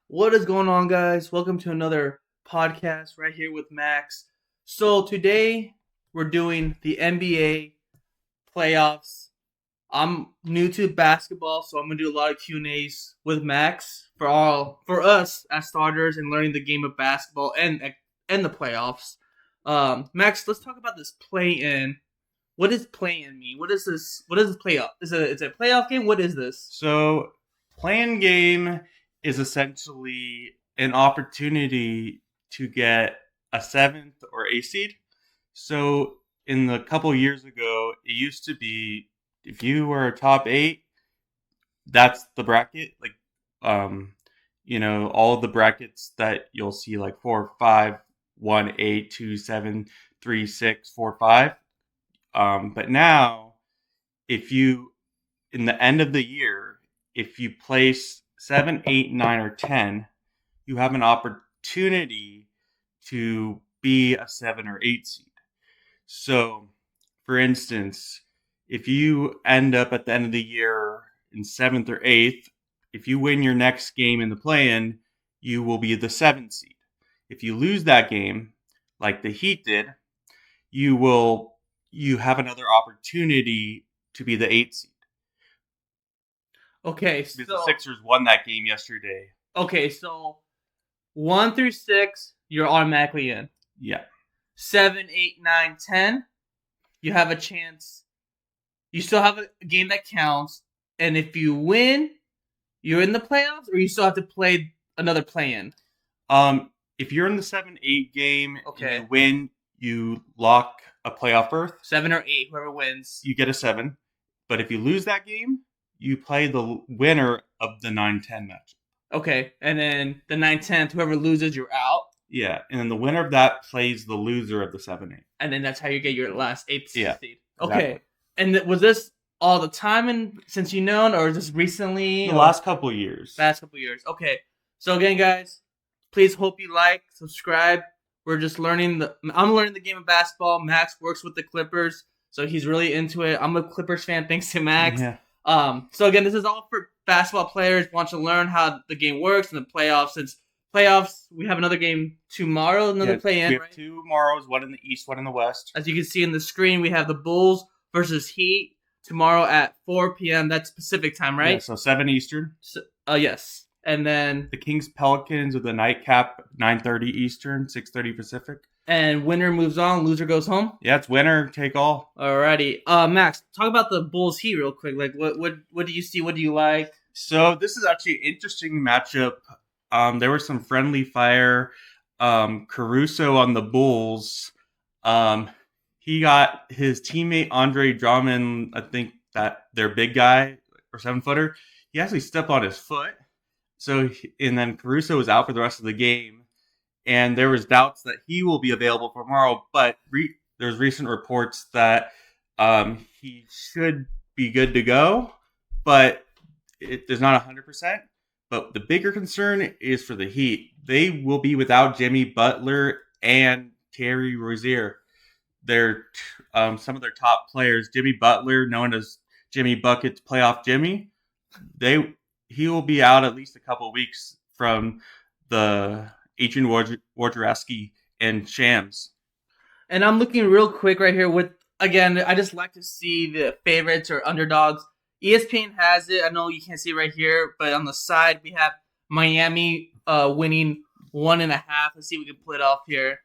What is going on, guys? Welcome to another podcast right here with Max. So, today we're doing the NBA playoffs. I'm new to basketball, so I'm gonna do a lot of Q&As with Max for us as starters and learning the game of basketball and the playoffs. Max, let's talk about this play-in. What does play-in mean? What is this? What is this playoff? Is it a playoff game? What is this? So, playing game is essentially an opportunity to get a seventh or eighth seed. So, in the couple years ago, it used to be if you were a top eight, that's the bracket. Um, all the brackets that you'll see, like 4, 5, 1, 8, 2, 7, 3, 6, 4, 5. But now, if you in the end of the year, if you place 7, 8, 9, or 10, you have an opportunity to be a 7 or 8 seed. So, for instance, if you end up at the end of the year in 7th or 8th, if you win your next game in the play-in, you will be the 7th seed. If you lose that game, like the Heat did, you have another opportunity to be the 8th seed. Okay, Because the so Sixers won that game yesterday. okay, so 1 through 6, you're automatically in. Yeah. 7, 8, 9, 10, you have a chance. You still have a game that counts, and if you win, you're in the playoffs, or you still have to play another play-in. If you're in the 7-8 game Okay. and you win, you lock a playoff berth. 7 or 8, whoever wins. You get a 7. But if you lose that game, you play the winner of the 9-10 match. Okay, and then the 9-10th, whoever loses, you're out. Yeah, and then the winner of that plays the loser of the 7-8. And then that's how you get your last 8th seed. Yeah, Okay, exactly. and was this all the time since you known, or is this recently? The last couple of years. Last couple years. Okay, so again, guys, please hope you like, subscribe. We're just I'm learning the game of basketball. Max works with the Clippers, so he's really into it. I'm a Clippers fan thanks to Max. Yeah. So again, this is all for basketball players who want to learn how the game works in the playoffs. Since playoffs, we have another game tomorrow, another play-in. We have right? 2 tomorrows, one in the East, one in the West. As you can see in the screen, we have the Bulls versus Heat tomorrow at 4 p.m. That's Pacific time, right? Yeah, so 7 Eastern. Yes. And then the Kings Pelicans with a nightcap, 9:30 Eastern, 6:30 Pacific. And winner moves on, loser goes home. Yeah, it's winner take all. Alrighty, Max, talk about the Bulls Heat real quick. Like, what do you see? What do you like? So this is actually an interesting matchup. There was some friendly fire. Caruso on the Bulls. He got his teammate Andre Drummond. I think that their big guy or 7-footer. He actually stepped on his foot. And then Caruso was out for the rest of the game, and there was doubts that he will be available for tomorrow. But there's recent reports that he should be good to go, but there's not 100%. But the bigger concern is for the Heat. They will be without Jimmy Butler and Terry Rozier. They're some of their top players. Jimmy Butler, known as Jimmy Buckets, Playoff Jimmy. He will be out at least a couple of weeks from the Adrian Wojnarowski and Shams. And I'm looking real quick right here with, again, I just like to see the favorites or underdogs. ESPN has it. I know you can't see it right here, but on the side we have Miami winning 1.5. Let's see if we can pull it off here.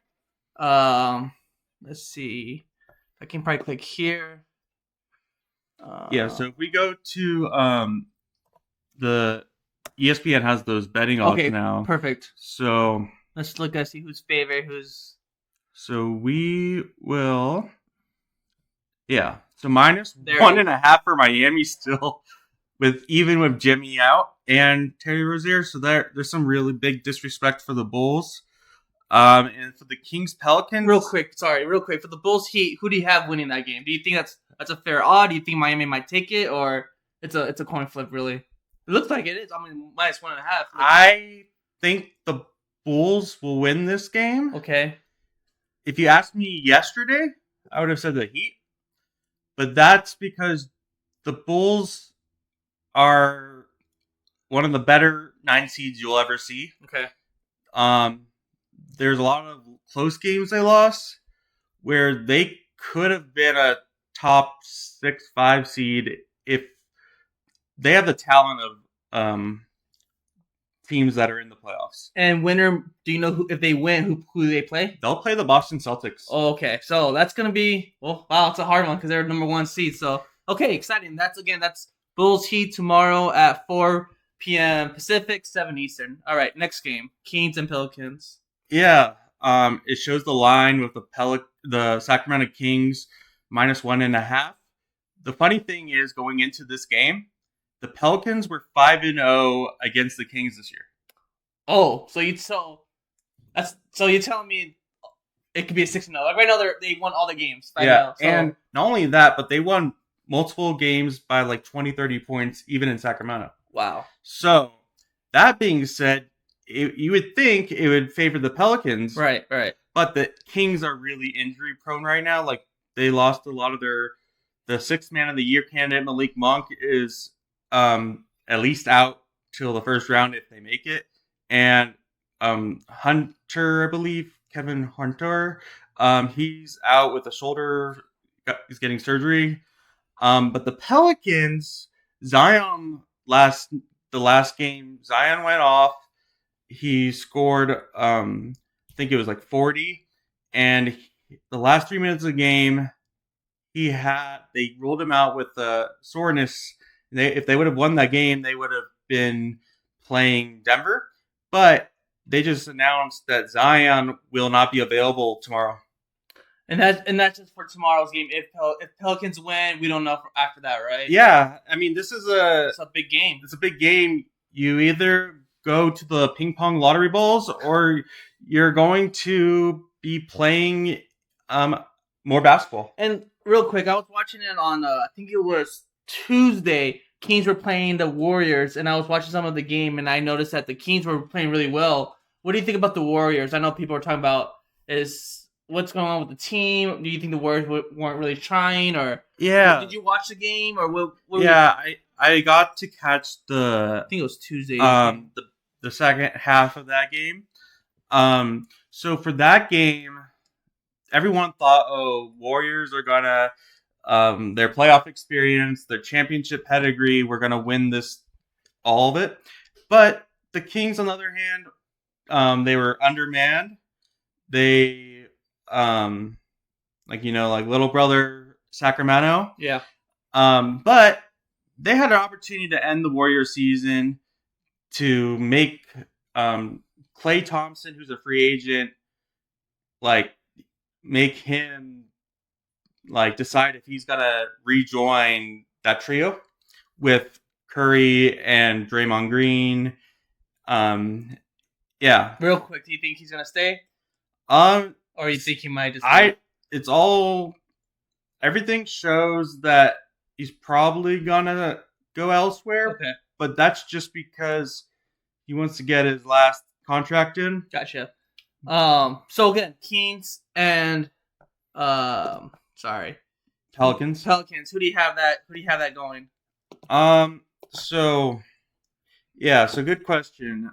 Let's see. I can probably click here. So if we go to the ESPN has those betting odds now. Perfect. So let's look and see who's favorite, who's. So we will. Yeah. So minus 1.5 for Miami still, even with Jimmy out and Terry Rozier. So there's some really big disrespect for the Bulls. And for the Kings Pelicans. Real quick for the Bulls Heat. Who do you have winning that game? Do you think that's a fair odd? Do you think Miami might take it, or it's a coin flip? Really, it looks like it is. I mean, minus 1.5. I think the Bulls will win this game. Okay. If you asked me yesterday, I would have said the Heat. But that's because the Bulls are one of the better 9 seeds you'll ever see. Okay. There's a lot of close games they lost where they could have been a top 6-5 seed if they have the talent of teams that are in the playoffs. And winner, do you know if they win, who they play? They'll play the Boston Celtics. Oh, okay. So that's going to be, well, wow, it's a hard one because they're number 1 seed. So, okay, exciting. That's Bulls Heat tomorrow at 4 p.m. Pacific, 7 Eastern. All right, next game, Kings and Pelicans. Yeah, it shows the line with the Sacramento Kings -1.5. The funny thing is, going into this game, the Pelicans were 5-0 against the Kings this year. Oh, so you're telling me it could be a 6-0. Like right now, they won all the games. 5-0, Yeah, so. and not only that, but they won multiple games by like 20, 30 points, even in Sacramento. Wow. So, that being said, you would think it would favor the Pelicans. Right. But the Kings are really injury prone right now. Like, they lost a lot of the 6th man of the year candidate, Malik Monk, is at least out till the first round if they make it. And Hunter, I believe, Kevin Hunter, he's out with a shoulder. He's getting surgery. But the Pelicans, Zion, the last game, Zion went off. He scored, I think it was like 40. And the last 3 minutes of the game, they ruled him out with soreness. If they would have won that game, they would have been playing Denver. But they just announced that Zion will not be available tomorrow. And that's just for tomorrow's game. If Pelicans win, we don't know after that, right? Yeah, I mean, it's a big game. It's a big game. You either go to the ping pong lottery balls or you're going to be playing more basketball. And real quick, I was watching it on, I think it was Tuesday. Kings were playing the Warriors, and I was watching some of the game, and I noticed that the Kings were playing really well. What do you think about the Warriors? I know people are talking about what's going on with the team. Do you think the Warriors weren't really trying, or did you watch the game, or what I got to catch I think it was Tuesday. The second half of that game. So for that game, everyone thought, Warriors are gonna their playoff experience, their championship pedigree, we're gonna win all of it. But the Kings, on the other hand, they were undermanned. They like little brother Sacramento. Yeah. But they had an opportunity to end the Warriors season to make Klay Thompson, who's a free agent, make him decide if he's gonna rejoin that trio with Curry and Draymond Green. Yeah. Real quick, do you think he's gonna stay? Or you think he might just? Everything shows that he's probably gonna go elsewhere. Okay. But that's just because he wants to get his last contract in. Gotcha. So again, Kings and Pelicans. Who do you have that going? So good question.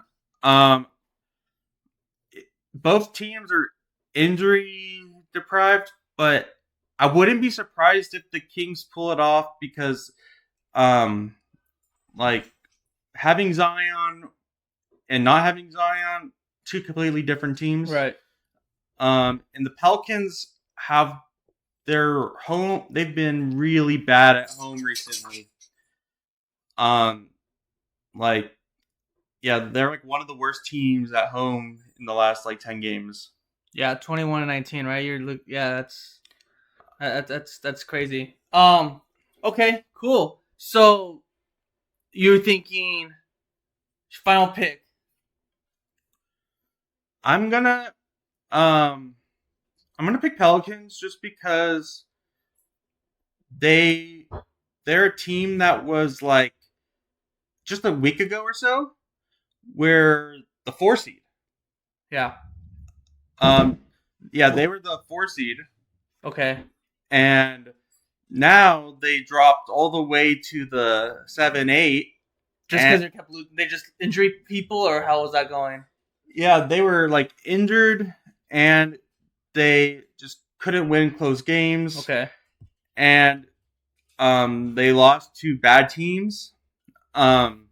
Both teams are injury deprived, but I wouldn't be surprised if the Kings pull it off because having Zion and not having Zion, two completely different teams. Right. And the Pelicans have their home. They've been really bad at home recently. They're one of the worst teams at home in the last 10 games. Yeah, 21-19, right? That's crazy. Okay, cool. So you're thinking final pick. I'm gonna pick Pelicans just because they're a team that was just a week ago or so where the 4 seed. Yeah. They were the 4 seed. Okay. And now they dropped all the way to the 7-8 Just because they kept losing, they just injured people, or how was that going? Yeah, they were like injured, and they just couldn't win close games. Okay. And they lost to bad teams. And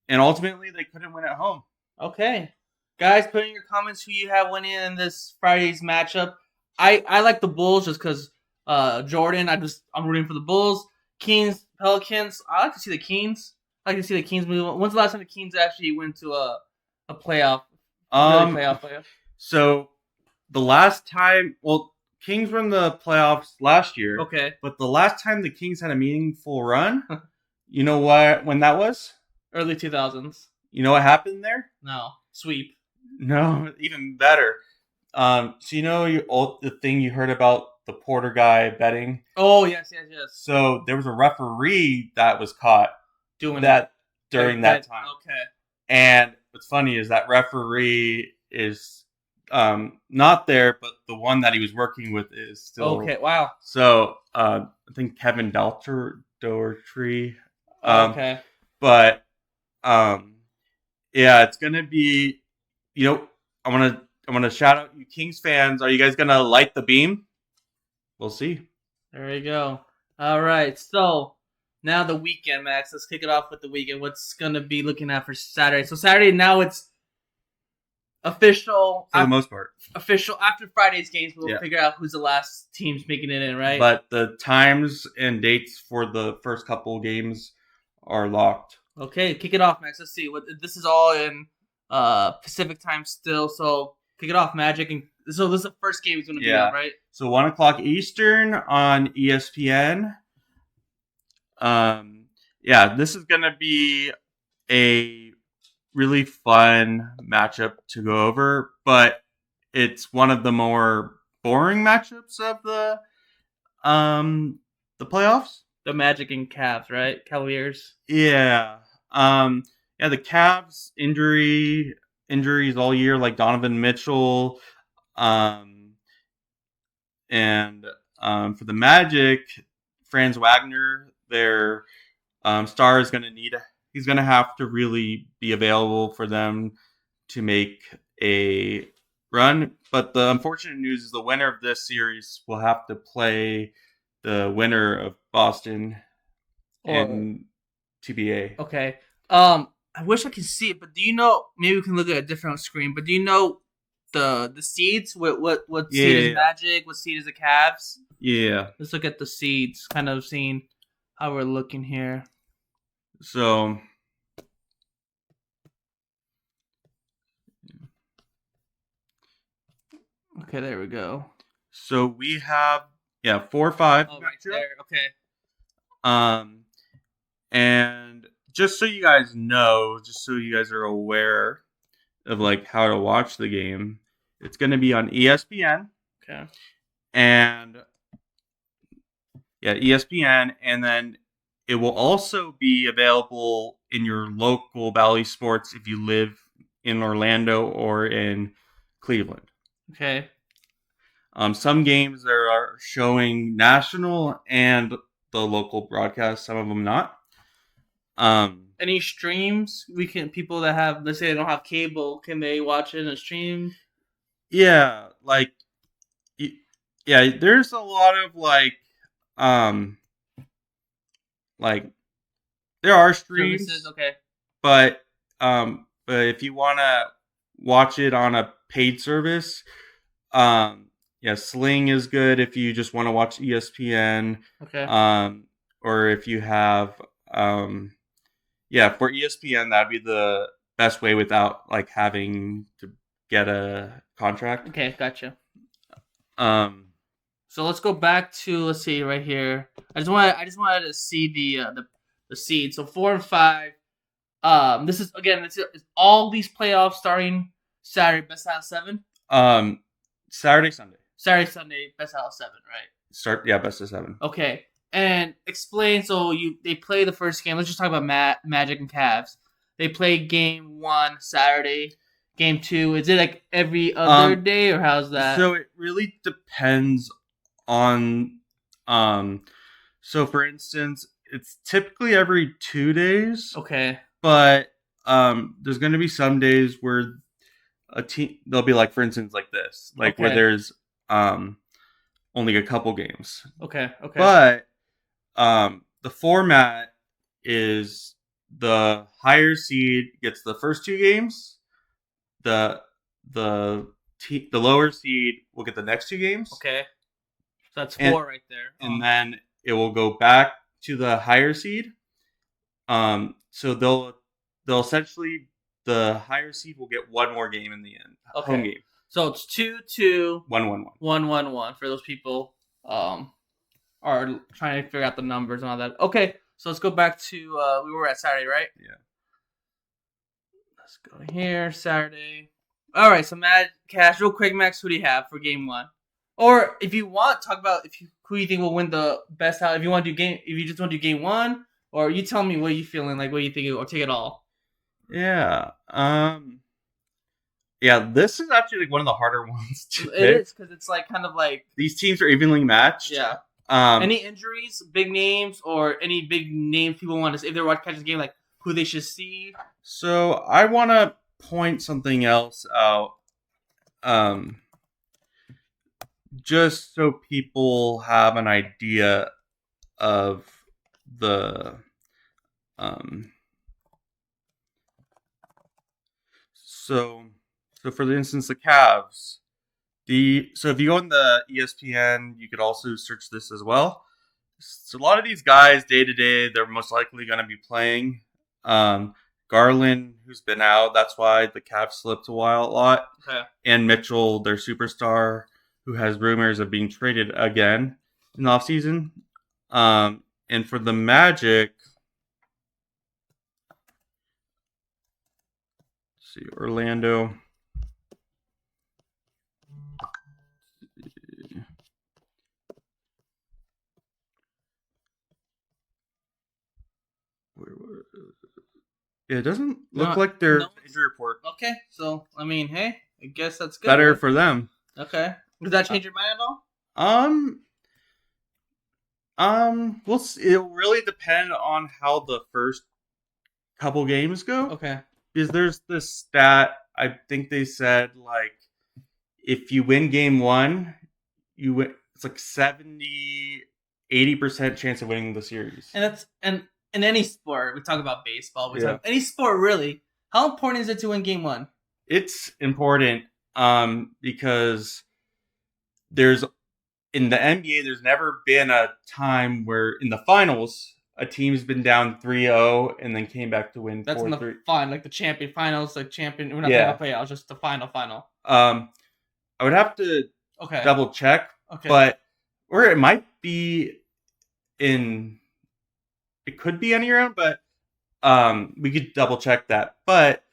ultimately they couldn't win at home. Okay. Guys, put in your comments who you have winning in this Friday's matchup. I like the Bulls just because Jordan. I'm rooting for the Bulls. Kings, Pelicans. I like to see the Kings. I like to see the Kings move. When's the last time the Kings actually went to a playoff? Really playoff. So the last time, well, Kings were in the playoffs last year. Okay. But the last time the Kings had a meaningful run, you know what? When that was? Early 2000s. You know what happened there? No. Sweep. No, even better. So you know the thing you heard about the Porter guy betting? Oh, yes. So there was a referee that was caught doing that during that time. Okay. And what's funny is that referee is not there, but the one that he was working with is still. Okay, wow. So I think Kevin Daugherty. Okay. But yeah, it's gonna be. I want to shout out you Kings fans. Are you guys gonna light the beam? We'll see. There we go. All right, so now the weekend, Max. Let's kick it off with the weekend. What's gonna be looking at for Saturday? So Saturday now it's official for the most part. Official after Friday's games. We'll figure out who's the last teams making it in, right? But the times and dates for the first couple games are locked. Okay, kick it off, Max. Let's see. This is all in Pacific time still. So kick it off, Magic. And so this is the first game is going to be on, right? So 1:00 Eastern on ESPN. This is going to be a really fun matchup to go over, but it's one of the more boring matchups of the playoffs. The Magic and Cavs, right? Cavaliers. Yeah. The Cavs injuries all year, like Donovan Mitchell. And for the Magic, Franz Wagner, their star is going to he's going to have to really be available for them to make a run. But the unfortunate news is the winner of this series will have to play the winner of Boston and TBA. Okay. I wish I could see it, but do you know? Maybe we can look at a different screen. But do you know the seeds? What seed is Magic? What seed is the Cavs? Yeah. Let's look at the seeds. Kind of seeing how we're looking here. So. Okay, there we go. So we have 4-5. Oh, right there. Okay. And just so you guys know, just so you guys are aware of like how to watch the game, it's going to be on ESPN. Okay. And ESPN, and then it will also be available in your local Bally Sports if you live in Orlando or in Cleveland. Okay. Some games there are showing national and the local broadcast, some of them not. Any streams people that have, let's say they don't have cable, can they watch it in a stream? Yeah, there's a lot of there are streams. Services, okay. But if you want to watch it on a paid service, Sling is good if you just want to watch ESPN. Okay. Or if you have for ESPN, that'd be the best way without like having to get a contract. Okay, gotcha. So let's go back to, let's see right here. I just wanted to see the seed. So 4 and 5. This is all these playoffs starting Saturday, best out of 7. Saturday, Sunday, best out of 7, right? Best of 7. Okay, and explain. So they play the first game. Let's just talk about Magic and Cavs. They play game 1 Saturday. Game 2, is it like every other day, or how's that? So it really depends on. So for instance, it's typically every 2 days, Okay. but there's going to be some days where a team they'll be like, for instance, like this, like where Okay. there's only a couple games. Okay. But the format is the higher seed gets the first 2 games. The lower seed will get the next 2 games. Okay. So that's 4 And- right there. And then it will go back to the higher seed. So they'll essentially the higher seed will get one more game in the end, Okay. home game, So it's 2-2, 1-1-1. 1-1-1 for those people are trying to figure out the numbers and all that. Okay, so let's go back to we were at Saturday, right? Yeah. Let's go here, Saturday. All right, so Cash, real quick, Max, who do you have for game 1? Or if you want, talk about who you think will win the best out. If you want to do if you just want to do game 1, or you tell me what you feeling like, what you think, or take it all. Yeah. Yeah, this is actually like one of the harder ones to It pick. is because it's like kind of like These teams are evenly matched. yeah. Um, Any injuries, big names, or any big names people want to see if they're watching the game, like who they should see? So I want to point something else out, just so people have an idea of the, so for the instance, the Cavs. So if you go on the ESPN, you could also search this as well. So a lot of these guys, day to day, they're most likely going to be playing. Garland, who's been out, that's why the Cavs slipped a lot. Okay. And Mitchell, their superstar, who has rumors of being traded again in the offseason. And for the Magic, let's see, Orlando. It doesn't look like their injury report. Okay, so I mean, hey, I guess that's good. Better for them. Okay, does that change your mind at all? We'll see. It'll really depend on how the first couple games go. Okay. Because there's this stat, I think they said, like, if you win game 1, you win. It's like 70-80% chance of winning the series. And that's and in any sport, we talk about baseball. We Yeah. talk any sport really. How important is it to win game 1? It's important because there's in the NBA, there's never been a time where in the finals a team's been down 3-0 and then came back to win 4-3. That's in the like the champion finals, like champion. We're not Yeah. talking about playoffs, just the final. I would have to Okay. double check, Okay. but or it might be in. It could be any round, but we could double check that. But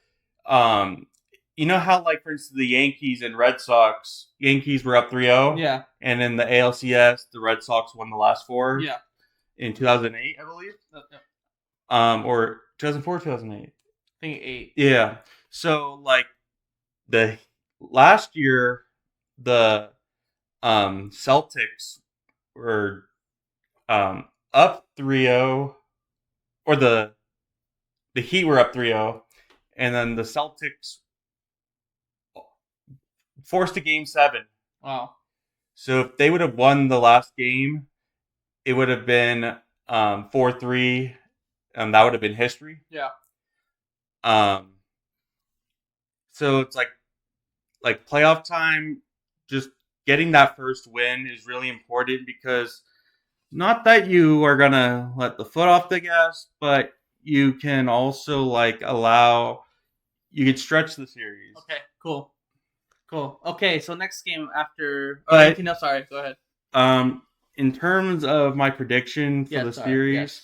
you know how, like, for instance, the Yankees and Red Sox, Yankees were up 3-0? Yeah. And in the ALCS, the Red Sox won the last 4. Yeah. In 2008, I believe. Or 2004, 2008. I think 8. Yeah. So, like, the last year, the Celtics were up 3-0, or the Heat were up 3-0, and then the Celtics forced a game 7. Wow. So if they would have won the last game, it would have been 4-3, and that would have been history. Yeah. So it's like playoff time, just getting that first win is really important, because not that you are gonna let the foot off the gas, but you can also you could stretch the series. Okay. Cool. Okay, so next game after. But- anything else? Sorry, go ahead. In terms of my prediction for the series, yes.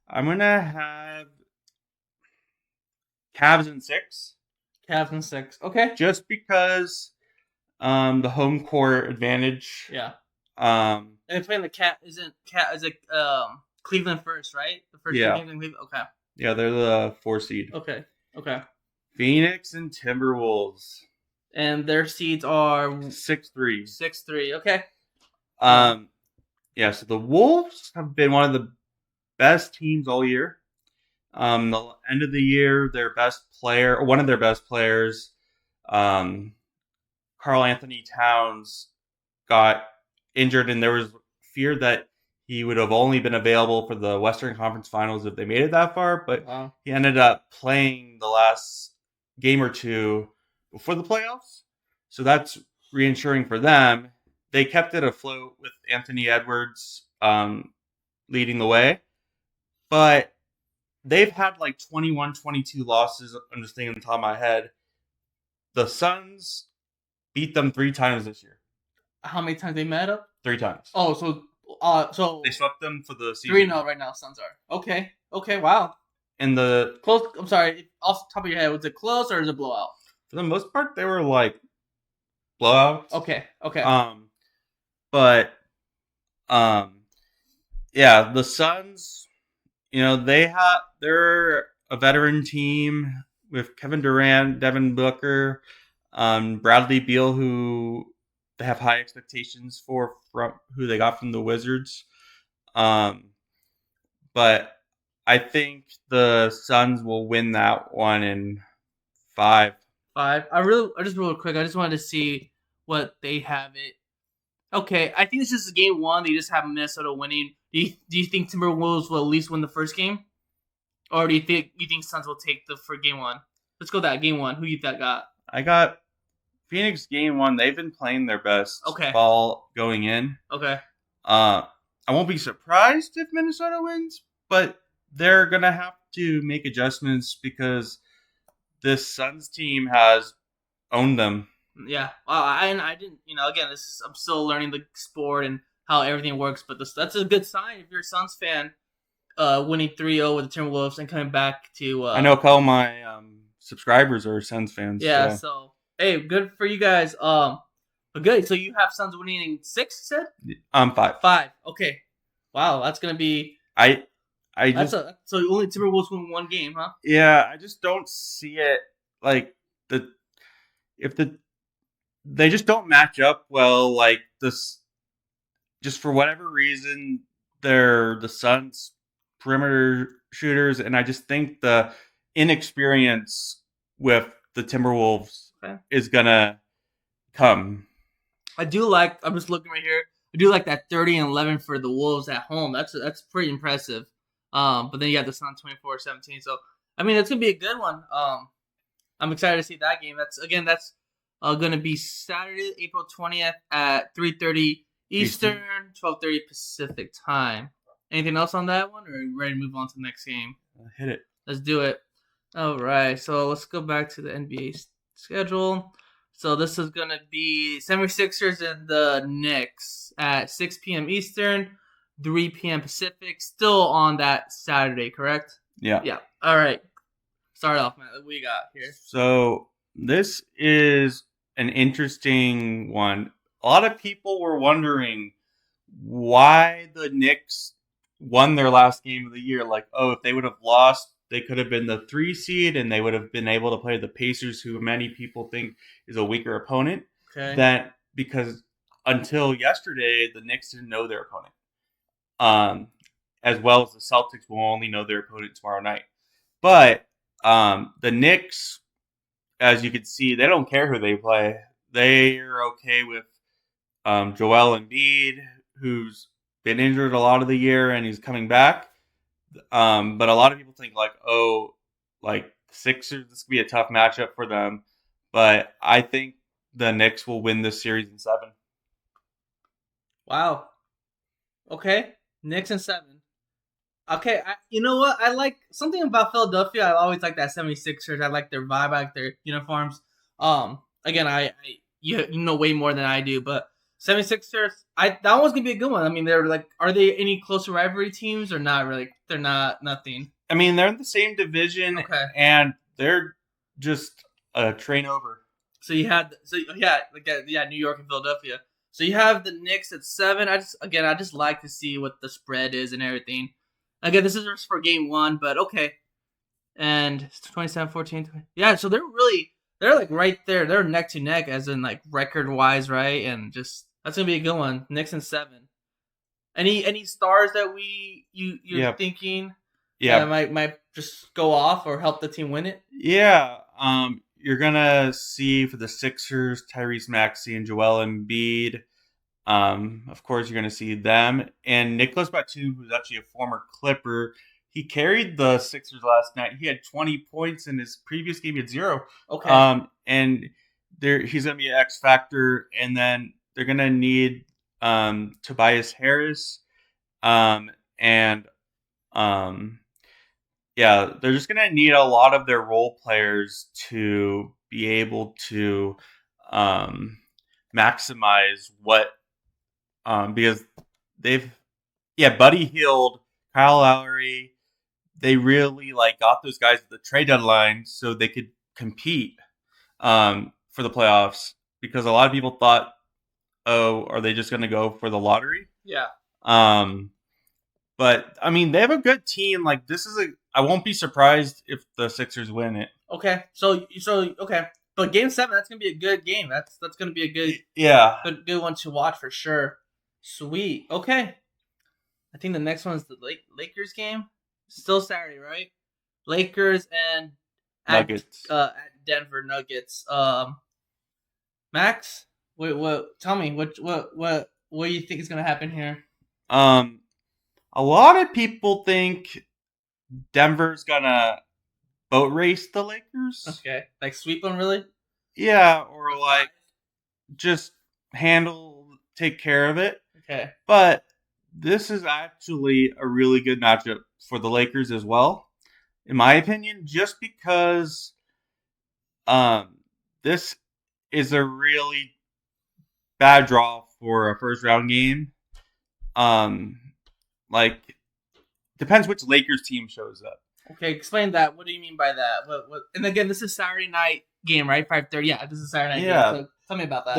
I'm gonna have Cavs in 6. Cavs in 6. Okay. Just because the home court advantage. Yeah. Um, And they're playing the is it Cleveland first, right? The first Yeah. game in Cleveland. Okay. yeah, they're the 4 seed. Okay. Phoenix and Timberwolves, And their seeds are 6-3. 6-3. Okay. Yeah, so the Wolves have been one of the best teams all year. The end of the year, their best player, or one of their best players, Carl Anthony Towns, got injured, and there was fear that he would have only been available for the Western Conference Finals if they made it that far. But he ended up playing the last game or two before the playoffs, so that's reassuring for them. They kept it afloat with Anthony Edwards leading the way, but they've had like 21, 22 losses. I'm just thinking on the top of my head. The Suns beat them 3 times this year. How many times they met up? 3 times. Oh, so they swept them for the season. 3-0 right now. Suns are okay. Wow. And the close. I'm sorry. Off the top of your head, was it close or is it blowout? For the most part, they were like blowouts. Okay. But yeah, the Suns. They're a veteran team with Kevin Durant, Devin Booker, Bradley Beal, who they have high expectations for from who they got from the Wizards. But I think the Suns will win that one in 5. Just real quick, I just wanted to see what they have it. Okay, I think this is game 1. They just have Minnesota winning. Do you think Timberwolves will at least win the first game, or do you think Suns will take for game 1? Let's go that game 1. Who you got? I got Phoenix game 1. They've been playing their best ball going in. Okay. I won't be surprised if Minnesota wins, but they're gonna have to make adjustments because this Suns team has owned them. Yeah, I didn't. Again, I'm still learning the sport and how everything works, but that's a good sign if you're a Suns fan, winning 3-0 with the Timberwolves and coming back to. I know a couple of my subscribers are Suns fans. Yeah, so hey, good for you guys. But good. So you have Suns winning in 6, you said? 5. 5. Okay. Wow, that's gonna be. So only Timberwolves win 1 game, huh? Yeah, I just don't see it like they just don't match up well. Like this, just for whatever reason, they're the Suns perimeter shooters, and I just think the inexperience with the Timberwolves is gonna come. I'm just looking right here. I do like that 30-11 for the Wolves at home. That's pretty impressive. But then you got the Suns 24-17. So I mean, it's gonna be a good one. I'm excited to see that game. That's gonna be Saturday, April 20th at 3:30 Eastern, 12:30 Pacific time. Anything else on that one, or are you ready to move on to the next game? Hit it. Let's do it. All right. So let's go back to the NBA schedule. So this is gonna be 76ers and the Knicks at 6 p.m. Eastern, 3 p.m. Pacific. Still on that Saturday, correct? Yeah. Yeah. All right. Start off, man. What we got here? So this is an interesting one. A lot of people were wondering why the Knicks won their last game of the year. Like, if they would have lost, they could have been the 3 seed and they would have been able to play the Pacers, who many people think is a weaker opponent. Okay. Because until yesterday, the Knicks didn't know their opponent. As well as the Celtics will only know their opponent tomorrow night. But the Knicks, as you can see, they don't care who they play. They're okay with Joel Embiid, who's been injured a lot of the year and he's coming back. But a lot of people think Sixers, this could be a tough matchup for them. But I think the Knicks will win this series in 7. Wow. Okay, Knicks in 7. Okay, you know what? I like something about Philadelphia. I always like that 76ers. I like their vibe, I like their uniforms. Again, you know way more than I do, but 76ers, that one's gonna be a good one. I mean, they're like, are they any closer rivalry teams or not really? They're not, nothing. I mean, they're in the same division, and they're just a train over. So you had, New York and Philadelphia. So you have the Knicks at 7. I just like to see what the spread is and everything. Again, this is just for game 1, but okay. And 27-14. Yeah, so they're like right there. They're neck to neck, as in like record wise, right? And just that's gonna be a good one. Knicks in 7. Any stars that you're Yeah. thinking Yeah. that might just go off or help the team win it? Yeah. You're gonna see for the Sixers, Tyrese Maxey and Joel Embiid. Of course, you're gonna see them and Nicholas Batum, who's actually a former Clipper. He carried the Sixers last night. He had 20 points in his previous game. He had 0. Okay. And he's gonna be an X factor. And then they're gonna need Tobias Harris. And yeah, they're just gonna need a lot of their role players to be able to maximize what because they've Buddy Hield, Kyle Lowry, they really got those guys at the trade deadline so they could compete for the playoffs because a lot of people thought, oh, are they just going to go for the lottery? Yeah. But I mean, they have a good team. I won't be surprised if the Sixers win it. Okay. So okay. But game 7, that's gonna be a good game. That's gonna be a good one to watch for sure. Sweet. Okay. I think the next one is the Lakers game. Still Saturday, right? Lakers and Nuggets. At Denver Nuggets. Max, what? Tell me what do you think is gonna happen here? A lot of people think Denver's gonna boat race the Lakers. Okay, sweep them, really? Yeah, or just take care of it. Okay, but this is actually a really good matchup for the Lakers as well, in my opinion, just because this is a really bad draw for a first round game. Depends which Lakers team shows up. Okay, explain that. What do you mean by that? What? And again, this is Saturday night game, right? 5:30. Yeah, this is Saturday night game. So tell me about that.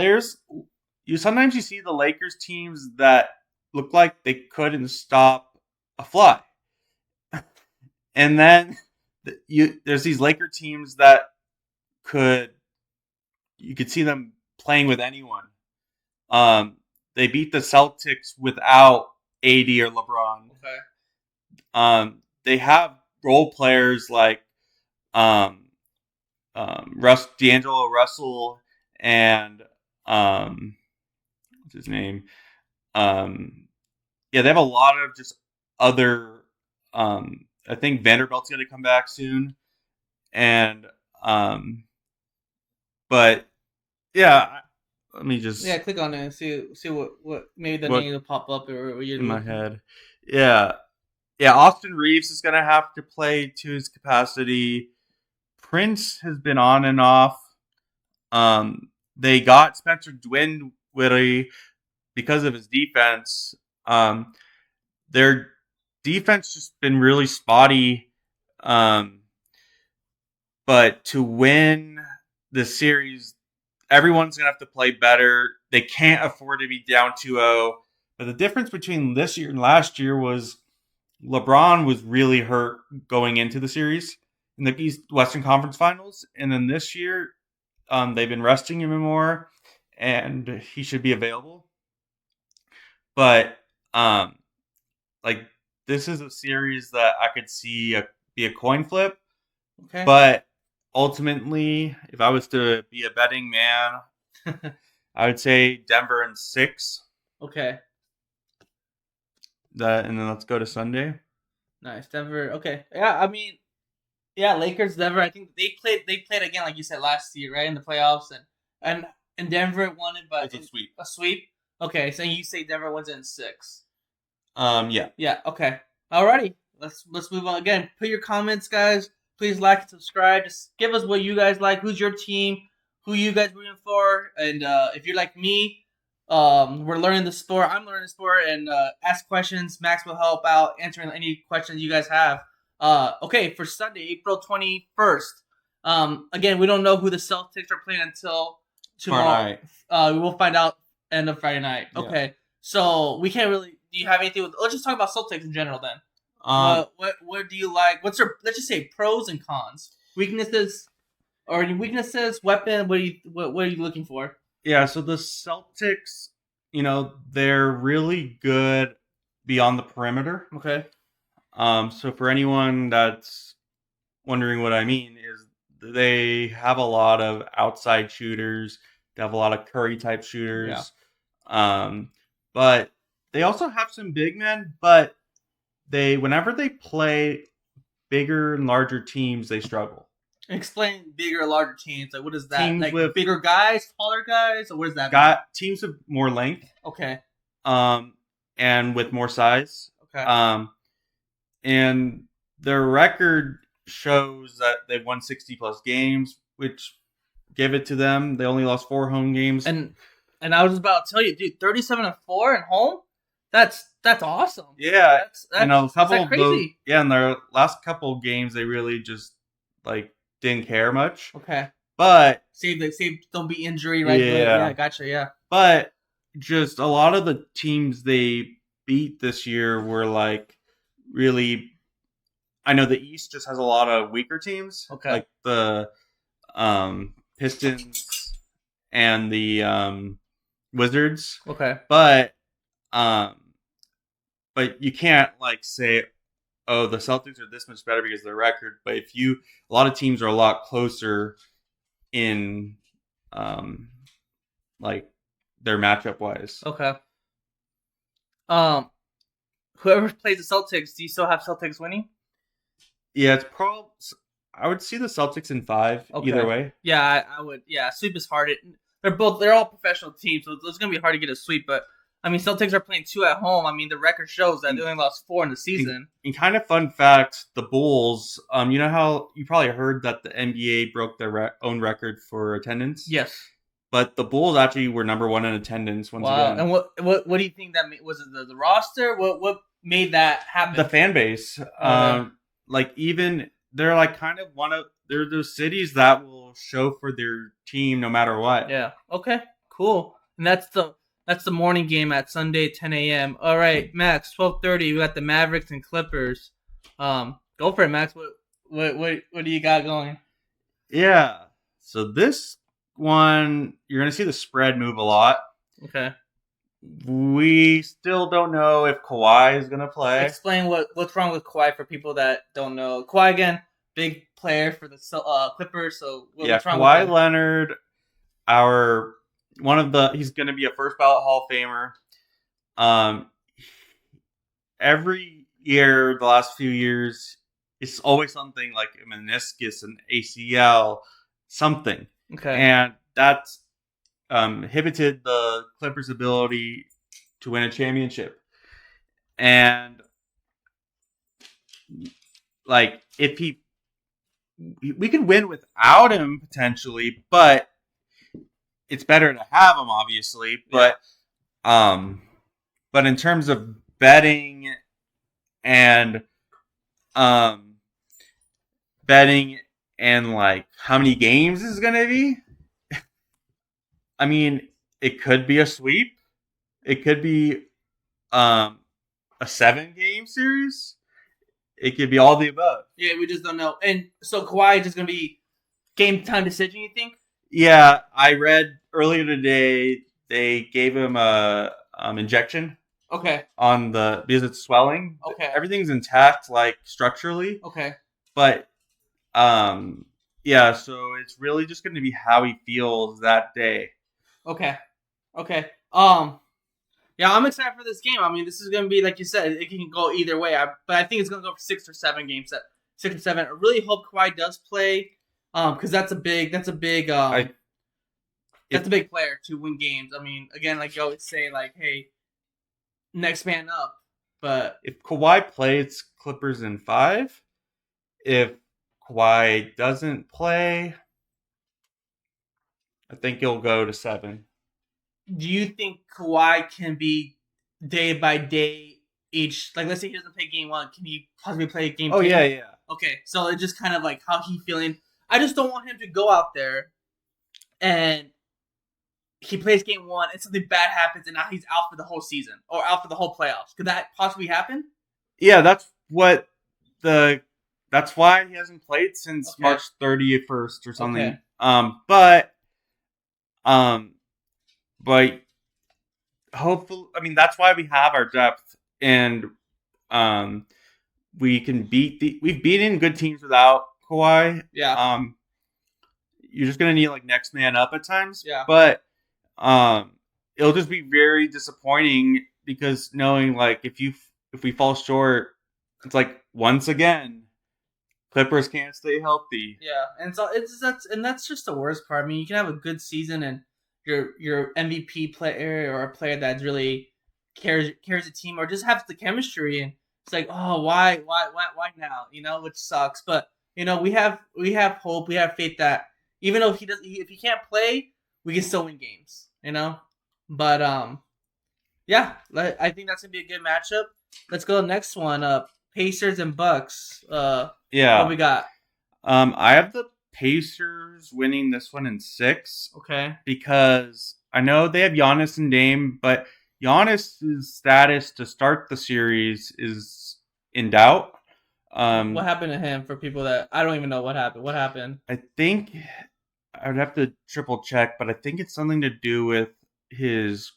Sometimes you see the Lakers teams that look like they couldn't stop a fly. And then there's these Laker teams that you could see them playing with anyone. They beat the Celtics without AD or LeBron. Okay. They have role players like D'Angelo Russell and what's his name? They have a lot of just other. I think Vanderbilt's going to come back soon, and but yeah, let me just click on it and see what maybe the name will pop up or in my head. Yeah, Austin Reeves is going to have to play to his capacity. Prince has been on and off. They got Spencer Dinwiddie because of his defense. Their defense just been really spotty. But to win the series, everyone's going to have to play better. They can't afford to be down 2-0. But the difference between this year and last year was LeBron was really hurt going into the series in the Western Conference Finals. And then this year, they've been resting him more, and he should be available. But, this is a series that I could see be a coin flip. Okay. But ultimately, if I was to be a betting man, I would say Denver in 6. Okay. And then let's go to Sunday. Nice, Denver. Okay, yeah. I mean, Lakers, Denver. I think they played again, like you said last year, right, in the playoffs, and Denver won it, but it's a sweep. A sweep. Okay, so you say Denver wins it in 6. Yeah. Yeah. Okay. Alrighty. Let's move on again. Put your comments, guys. Please like and subscribe. Just give us what you guys like. Who's your team? Who you guys rooting for? And if you're like me, we're learning the sport. I'm learning the sport, and ask questions. Max will help out answering any questions you guys have. Okay, for Sunday, April 21st. Again, we don't know who the Celtics are playing until tomorrow. We will find out end of Friday night. Yeah. Okay, so we can't really. Do you have anything with? Let's just talk about Celtics in general then. What do you like? What's your, let's just say, pros and cons, weaknesses, or any weaknesses, weapon? What are you looking for? Yeah, so the Celtics, they're really good beyond the perimeter. Okay. So for anyone that's wondering what I mean is they have a lot of outside shooters. They have a lot of Curry type shooters. But they also have some big men, but whenever they play bigger and larger teams, they struggle. Explain bigger, larger teams. Like, what is that? Teams like with bigger guys, taller guys, or what is that? Got teams with more length. Okay. And with more size. Okay. And their record shows that they've won 60 plus games, which give it to them. They only lost 4 home games. And I was about to tell you, dude, 37-4 at home. That's awesome. Yeah, that's a couple of those, in their last couple of games, they really just didn't care much. Okay, but save. Don't be injury, right? Yeah, gotcha. Yeah, but just a lot of the teams they beat this year were really. I know the East just has a lot of weaker teams, like the Pistons and the Wizards. Okay, but you can't say, oh, the Celtics are this much better because of their record. But a lot of teams are a lot closer in their matchup wise. Okay. Whoever plays the Celtics, do you still have Celtics winning? Yeah, it's probably. I would see the Celtics in 5 either way. Yeah, I would. Yeah, sweep is hard. They're all professional teams, so it's gonna be hard to get a sweep. But I mean, Celtics are playing 2 at home. I mean, the record shows that they only lost 4 in the season. And kind of fun fact, the Bulls. You know how you probably heard that the NBA broke their own record for attendance. Yes. But the Bulls actually were number 1 in attendance once again. And what do you think that was? It the roster? What made that happen? The fan base. Even they're kind of they're those cities that will show for their team no matter what. Yeah. Okay. Cool. And that's the morning game at Sunday 10 a.m. All right, Max. 12:30. We got the Mavericks and Clippers. Go for it, Max. What do you got going? Yeah. So this one, you're gonna see the spread move a lot. Okay. We still don't know if Kawhi is gonna play. Explain what's wrong with Kawhi for people that don't know. Kawhi again, big player for the Clippers. So what's wrong Kawhi with him? Leonard, he's gonna be a first ballot Hall of Famer. Every year, the last few years, it's always something like a meniscus, an ACL, something. Okay. And that's inhibited the Clippers' ability to win a championship. And if we could win without him potentially, but it's better to have him, obviously. But in terms of betting and how many games is going to be, I mean, it could be a sweep. It could be a 7-game series. It could be all the above. Yeah, we just don't know. And so Kawhi is just going to be game time decision, you think? Yeah, I read earlier today they gave him a injection. Okay. Because it's swelling. Okay. Everything's intact, structurally. Okay. But yeah, so it's really just going to be how he feels that day. Okay. Yeah, I'm excited for this game. I mean, this is going to be, like you said, it can go either way. But I think it's going to go for 6 or 7 games. 6 or 7. I really hope Kawhi does play, because that's a big player to win games. I mean, again, like you always say, hey, next man up. But if Kawhi plays, Clippers in 5. If Kawhi doesn't play, I think he'll go to 7. Do you think Kawhi can be day by day each? Let's say he doesn't play game 1. Can he possibly play game 2? Oh, yeah. Okay, so it's just kind of how he feeling. I just don't want him to go out there and he plays game 1 and something bad happens and now he's out for the whole season or out for the whole playoffs. Could that possibly happen? Yeah, that's why he hasn't played since March 31st or something. Okay. But hopefully, I mean, that's why we have our depth and we can we've beaten good teams without Kawhi. Yeah. You're just gonna need like next man up at times. Yeah. But it'll just be very disappointing because knowing like if we fall short, it's like once again Clippers can't stay healthy. Yeah, and so that's just the worst part. I mean, you can have a good season and your MVP player or a player that really carries a team or just has the chemistry, and it's like, oh, why now? Which sucks. But we have hope, we have faith that even though if he can't play, we can still win games. But yeah, I think that's gonna be a good matchup. Let's go to the next one. Pacers and Bucks. Yeah. What we got? I have the Pacers winning this one in 6. Okay. Because I know they have Giannis and Dame, but Giannis' status to start the series is in doubt. What happened to him for people that I don't even know what happened? What happened? I think I would have to triple check, but I think it's something to do with his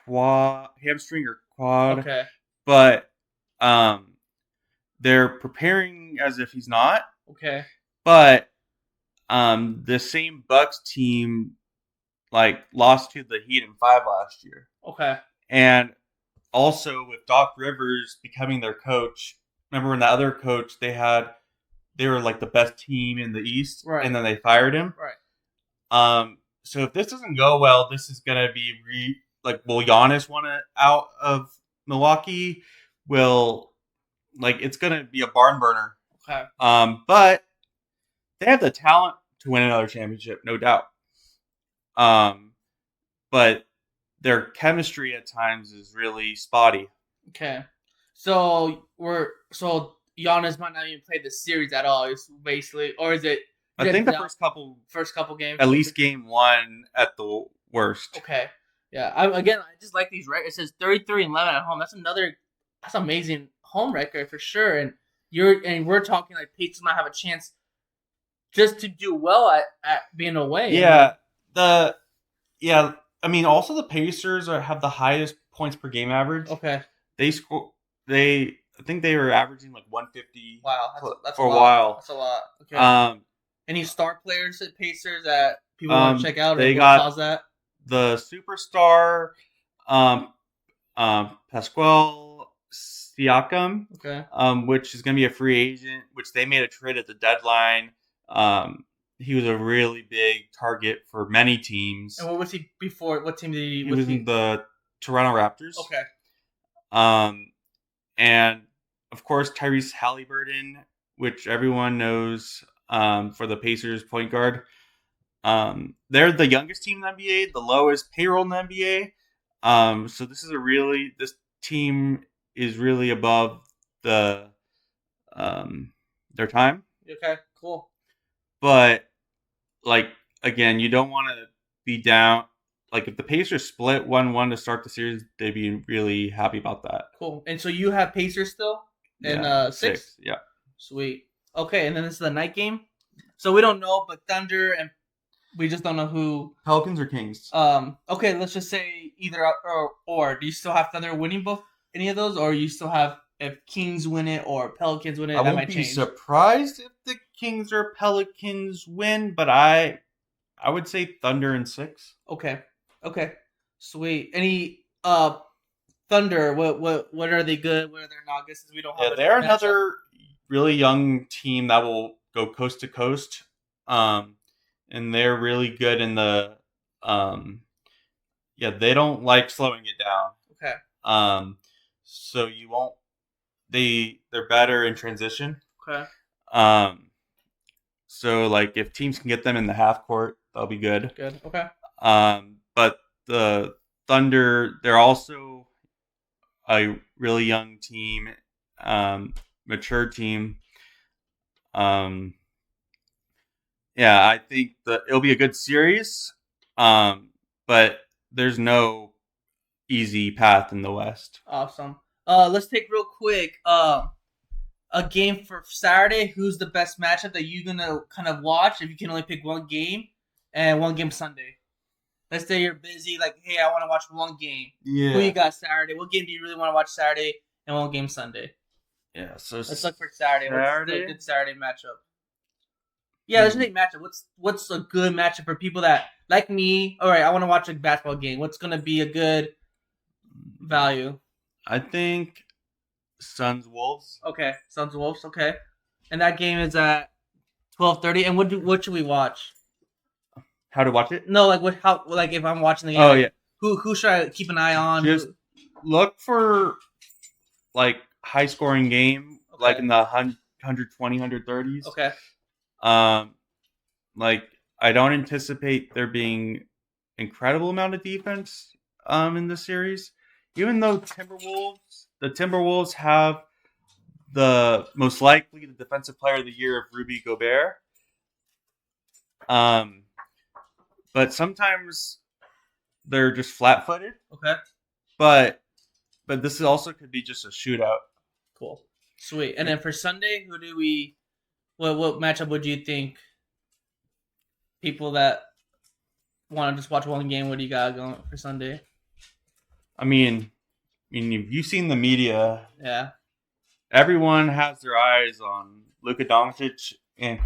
hamstring or quad. Okay. But they're preparing as if he's not. Okay. But the same Bucks team lost to the Heat in 5 last year. Okay. And also with Doc Rivers becoming their coach, remember when the other coach they were like the best team in the East, right? And then they fired him, right? So if this doesn't go well, this is gonna be will Giannis want out of Milwaukee? It's gonna be a barn burner. Okay. But they have the talent to win another championship, no doubt. But their chemistry at times is really spotty. Okay. So Giannis might not even play the series at all. It's basically, or is it? I think the first couple games, at least game 1 at the worst. Okay. Yeah. I just like these records. It says 33-11 at home. That's amazing home record for sure. And we're talking like Pacers might have a chance just to do well at being away. Yeah. I mean, also the Pacers have the highest points per game average. Okay. I think they were averaging like 150. Wow, that's for a while. That's a lot. Okay. Any star players at Pacers that people want to check out? They got the superstar, Pascal Siakam. Okay. Which is going to be a free agent. Which they made a trade at the deadline. He was a really big target for many teams. And what was he before? What team did he? He was in the Toronto Raptors. Okay. And of course Tyrese Halliburton, which everyone knows, for the Pacers point guard. They're the youngest team in the NBA, the lowest payroll in the NBA. So this team is really above their time. Okay, cool. But again, you don't want to be down. If the Pacers split 1-1 to start the series, they'd be really happy about that. Cool. And so you have Pacers still in 6? Yeah. Sweet. Okay, and then this is the night game. So we don't know, but Thunder and we just don't know who. Pelicans or Kings? Okay, let's just say either or. Do you still have Thunder winning any of those, or you still have if Kings win it or Pelicans win it? I won't be surprised if the Kings or Pelicans win, but I would say Thunder in 6. Okay. Sweet. Any Thunder? What are they good? What are they not good? Since we don't have. Yeah, they're another really young team that will go coast to coast. And they're really good in the. They don't like slowing it down. Okay. So you won't. They're better in transition. Okay. So if teams can get them in the half court, that'll be good. Good. Okay. But the Thunder, they're also a really young team, mature team. I think it'll be a good series. But there's no easy path in the West. Awesome. Let's take real quick. A game for Saturday. Who's the best matchup that you're gonna kind of watch if you can only pick one game, and one game Sunday let's say you're busy, like, hey, I want to watch one game. Yeah. Who you got Saturday? What game do you really want to watch Saturday? And one game Sunday. Yeah. So Let's look for Saturday. Saturday? What's a good Saturday matchup? Yeah, let's take matchup. What's a good matchup for people that like me? All right, I want to watch a basketball game. What's gonna be a good value? I think Suns Wolves. Okay, Suns Wolves. Okay, and that game is at 12:30. And what should we watch? How to watch it? No, like if I'm watching the game. Oh yeah. Who should I keep an eye on? Just look for like high scoring game, Okay. like in the 120, 130s. Okay. Like I don't anticipate there being incredible amount of defense in this series, even though the Timberwolves have the most likely the defensive player of the year of Rudy Gobert. But sometimes they're just flat-footed. Okay. But this also could be just a shootout. Cool. Sweet. And then for Sunday, who do we? What matchup would you think? People that want to just watch one game, what do you got going for Sunday? I mean, if you've seen the media, Yeah. everyone has their eyes on Luka Doncic and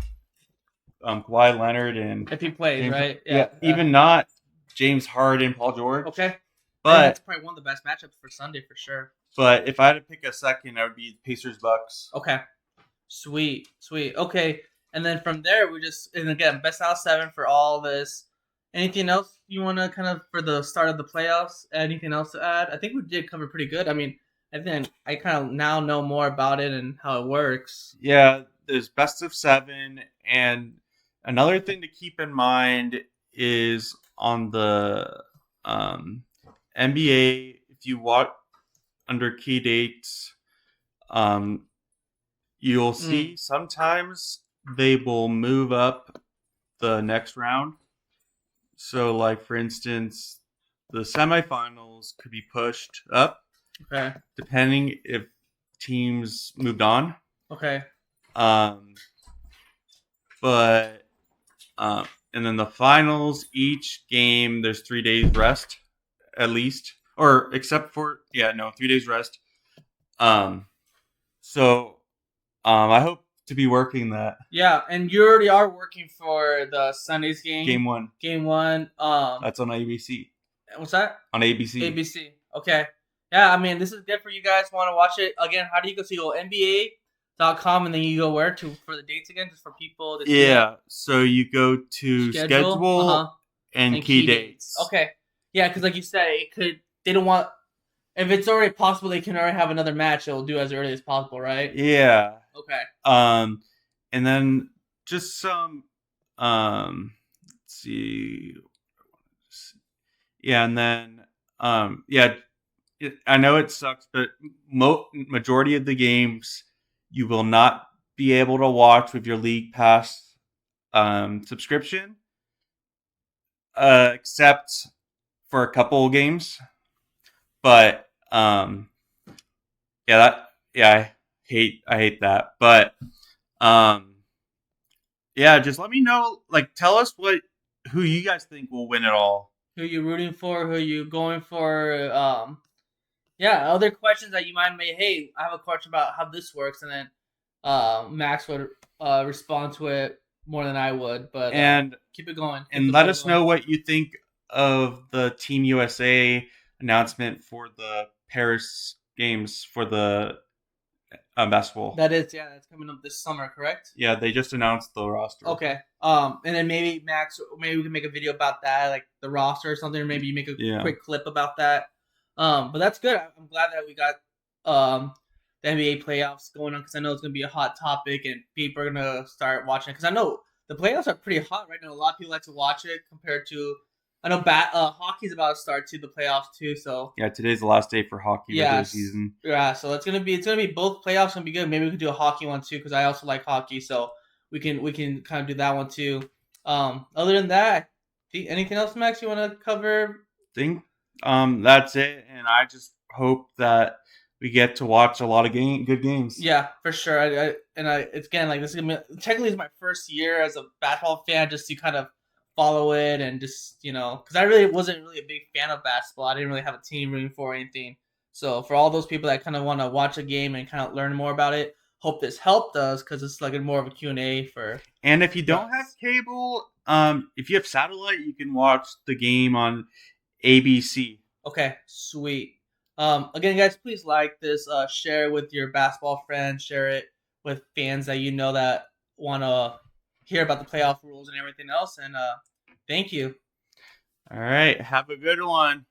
Kawhi Leonard and If he plays, James, right? Yeah. Even not James Harden, Paul George. Okay. But that's probably one of the best matchups for Sunday for sure. But if I had to pick a second, that would be Pacers Bucks. Okay. Sweet. Okay. And then from there, and again, best out of 7 for all this. Anything else you want to kind of, for the start of the playoffs, anything else to add? I think we did cover pretty good. I mean, I think I kind of now know more about it and how it works. Yeah, there's best of 7. And another thing to keep in mind is on the NBA, if you watch under key dates, you'll see sometimes they will move up the next round. So, like, for instance, the semifinals could be pushed up. Okay. Depending if teams moved on. Okay. And then the finals, each game, there's 3 days rest, at least. Or except for, 3 days rest. So, I hope to be working that. Yeah, and you already are working for the Sunday's game. Game 1. Game 1. That's on ABC. What's that? On ABC. ABC. Okay. Yeah, I mean, this is good for you guys who want to watch it. Again, how do you go? So you go NBA.com and then you go where to for the dates again, just for people to see it? So you go to schedule and key dates. Okay. Yeah, because like you said, they don't want, if it's already possible, they can already have another match. They'll do as early as possible, right? Yeah. Okay. And then just some, let's see. Yeah, and then, I know it sucks, but majority of the games you will not be able to watch with your League Pass subscription, except for a couple of games. But I hate that. But just let me know. Like, tell us who you guys think will win it all. Who you rooting for? Who you going for? Other questions that you might make. Hey, I have a question about how this works, and then Max would respond to it more than I would. But keep it going. And let us know what you think of the Team USA announcement for the Paris Games for the basketball. That's coming up this summer, correct? Yeah, they just announced the roster. Okay. And then maybe Max, we can make a video about that, like the roster or something, or maybe you make a quick clip about that. But that's good. I'm glad that we got the NBA playoffs going on because I know it's going to be a hot topic and people are going to start watching it. Because I know the playoffs are pretty hot right now. A lot of people like to watch it compared to, I know hockey's about to start too, the playoffs too. So yeah, today's the last day for hockey regular season. Yeah, so it's gonna be both playoffs gonna be good. Maybe we could do a hockey one too because I also like hockey, so we can kind of do that one too. Other than that, anything else, Max? You want to cover? I think that's it, and I just hope that we get to watch a lot of good games. Yeah, for sure. It's again like this is gonna be, technically it's my first year as a basketball fan, just to kind of follow it and just because I really wasn't really a big fan of basketball. I didn't really have a team rooting for or anything. So for all those people that kind of want to watch a game and kind of learn more about it, hope this helped us because it's like more of a Q&A for. And if you don't have cable, if you have satellite, you can watch the game on ABC. Okay, sweet. Again, guys, please like this. Share it with your basketball friends. Share it with fans that that want to hear about the playoff rules and everything else. And thank you. All right. Have a good one.